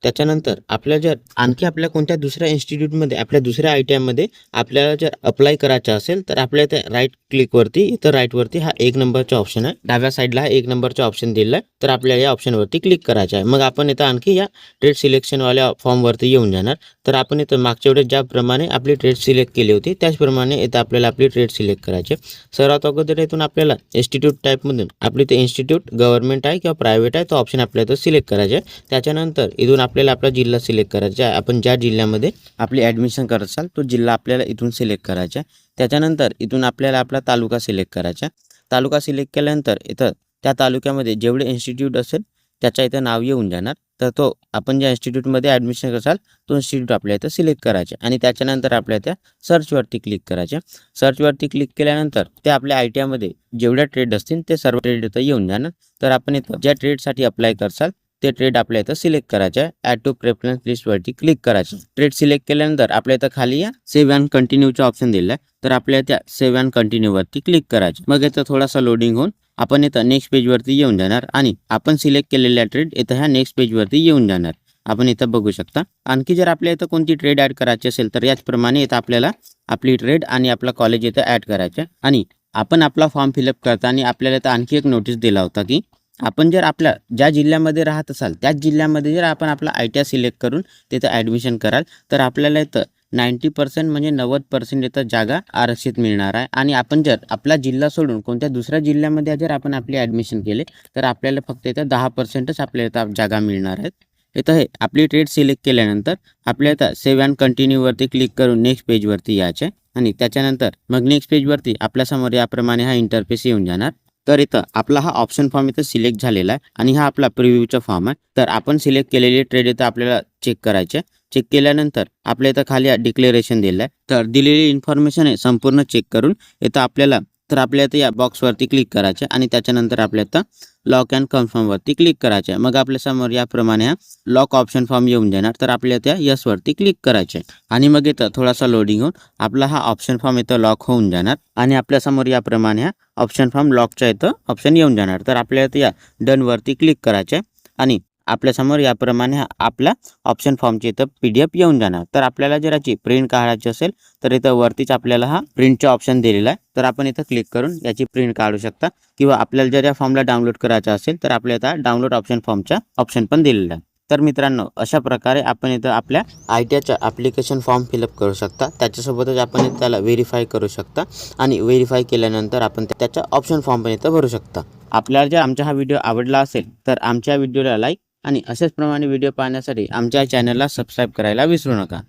त्याच्यानंतर आपल्या जर आणखी आपल्या कोणत्या दुसऱ्या इन्स्टिट्यूटमध्ये आपल्या दुसऱ्या ITIमध्ये आपल्याला जर अप्लाय करायचं असेल तर आपल्या त्या राईट क्लिकवरती इथं राईटवरती हा 1 नंबरचा ऑप्शन आहे. डाव्या साईडला हा 1 नंबरचा ऑप्शन दिला आहे. तर आपल्याला या ऑप्शनवरती क्लिक करायचं आहे. मग आपण इथं आणखी या ट्रेड सिलेक्शनवाल्या फॉर्मवरती येऊन जाणार. तर आपण इथं मागच्या वेळेस ज्याप्रमाणे आपली ट्रेड सिलेक्ट केली होती त्याचप्रमाणे इथं आपल्याला आपली ट्रेड सिलेक्ट करायची. सर्वात अगोदर इथून आपल्याला इन्स्टिट्यूट टाईपमधून आपली ते इन्स्टिट्यूट गव्हर्नमेंट आहे किंवा प्रायव्हेट आहे तो ऑप्शन आपल्याला इथं सिलेक्ट करायचा आहे. त्याच्यानंतर इथून आपल्याला आपला जिल्हा सिलेक्ट करायचा आहे. आपण ज्या जिल्ह्यामध्ये आपली ॲडमिशन करत असाल तो जिल्हा आपल्याला इथून सिलेक्ट करायचा आहे. त्याच्यानंतर इथून आपल्याला आपला तालुका सिलेक्ट करायचा आहे. तालुका सिलेक्ट केल्यानंतर इथं त्या तालुक्यामध्ये जेवढे इन्स्टिट्यूट असेल त्याच्या इथं नाव येऊन जाणार. तर तो आपण ज्या इन्स्टिट्यूटमध्ये ॲडमिशन कराल तो इन्स्टिट्यूट आपल्या इथं सिलेक्ट करायचा आणि त्याच्यानंतर आपल्या त्या सर्चवरती क्लिक करायच्या. सर्चवरती क्लिक केल्यानंतर ते आपल्या ITIमध्ये जेवढ्या ट्रेड असतील ते सर्व ट्रेड इथं येऊन जाणार. तर आपण इथं ज्या ट्रेडसाठी अप्लाय करसाल ते ट्रेड आपल्या इथं सिलेक्ट करायचं आहे. ॲड टू प्रेफरन्स लिस्टवरती क्लिक करायचं. ट्रेड सिलेक्ट केल्यानंतर आपल्या इथं खाली या सेव्ह अँड कंटिन्यूचा ऑप्शन दिला आहे. तर आपल्या त्या सेव्ह अँड कंटिन्यूवरती क्लिक करायचं. मग इथं थोडासा लोडिंग होऊन आपण इथं नेक्स्ट पेजवरती येऊन जाणार आणि आपण सिलेक्ट केलेल्या ट्रेड इथं ह्या नेक्स्ट पेजवरती येऊन जाणार. आपण इथं बघू शकता. आणखी जर आपल्या इथं कोणती ट्रेड ॲड करायची असेल तर याचप्रमाणे इथं आपल्याला आपली ट्रेड आणि आपला कॉलेज इथं ॲड करायचं. आणि आपण आपला फॉर्म फिलअप करताना आपल्याला इथं आणखी एक नोटीस दिला होता की आपण जर आपल्या ज्या जिल्ह्यामध्ये राहत असाल त्याच जिल्ह्यामध्ये जर आपण आपला ITI सिलेक्ट करून तिथं ॲडमिशन कराल तर आपल्याला इथं 90% म्हणजे 90% इथं जागा आरक्षित मिळणार आहे. आणि आपण जर आपला जिल्हा सोडून कोणत्या दुसऱ्या जिल्ह्यामध्ये जर आपण आपली ॲडमिशन केले तर आपल्याला फक्त इथं 10%च आपल्याला इथं जागा मिळणार आहेत. इथं हे आपली ट्रेड सिलेक्ट केल्यानंतर आपल्या इथं सेव्ह अँड कंटिन्यूवरती क्लिक करून नेक्स्ट पेजवरती यायचे. आणि त्याच्यानंतर मग नेक्स्ट पेजवरती आपल्यासमोर याप्रमाणे हा इंटरफेस येऊन जाणार. तर इथं आपला हा ऑप्शन फॉर्म इथं सिलेक्ट झालेला आहे आणि हा आपला प्रिव्ह्यूचा फॉर्म आहे. तर आपण सिलेक्ट केलेली ट्रेड इथं आपल्याला चेक करायचे. चेक केल्यानंतर आपल्या इथं खाली डिक्लेरेशन दिलं आहे. तर दिलेली इन्फॉर्मेशन आहे संपूर्ण चेक करून इथं आपल्याला इथं या बॉक्सवरती क्लिक करायचे आणि त्याच्यानंतर आपल्या इथं लॉक अँड कन्फर्मवरती क्लिक करायचे. मग आपल्यासमोर याप्रमाणे हा लॉक ऑप्शन फॉर्म येऊन जाणार. तर आपल्या त्या यसवरती क्लिक करायचे आणि मग इथं थोडासा लोडिंग होऊन आपला हा ऑप्शन फॉर्म इथं लॉक होऊन जाणार आणि आपल्यासमोर याप्रमाणे हा ऑप्शन फॉर्म लॉकच्या इथं ऑप्शन येऊन जाणार. तर आपल्याला इथं या डनवरती क्लिक करायचे आणि आपल्यासमोर याप्रमाणे हा आपला ऑप्शन फॉर्मची इथं PDF येऊन जाणार. तर आपल्याला जर याची प्रिंट काढायची असेल तर इथं वरतीच आपल्याला हा प्रिंटचा ऑप्शन दिलेला आहे. तर आपण इथं क्लिक करून याची प्रिंट काढू शकता किंवा आपल्याला जर या फॉर्मला डाउनलोड करायचा असेल तर आपल्याला डाउनलोड ऑप्शन फॉर्मचा ऑप्शन पण दिलेला आहे. तर मित्रांनो अशा प्रकारे आपण इथं आपल्या ITIचा ॲप्लिकेशन फॉर्म फिलअप करू शकता. त्याच्यासोबतच आपण इथं त्याला व्हेरीफाय करू शकता आणि व्हेरीफाय केल्यानंतर आपण त्याचा ऑप्शन फॉर्म पण इथं भरू शकता. आपल्याला जर आमचा हा व्हिडिओ आवडला असेल तर आमच्या व्हिडिओला लाईक आणि असेच प्रमाणे व्हिडिओ पाहण्यासाठी आमच्या चॅनलला सबस्क्राईब करायला विसरू नका.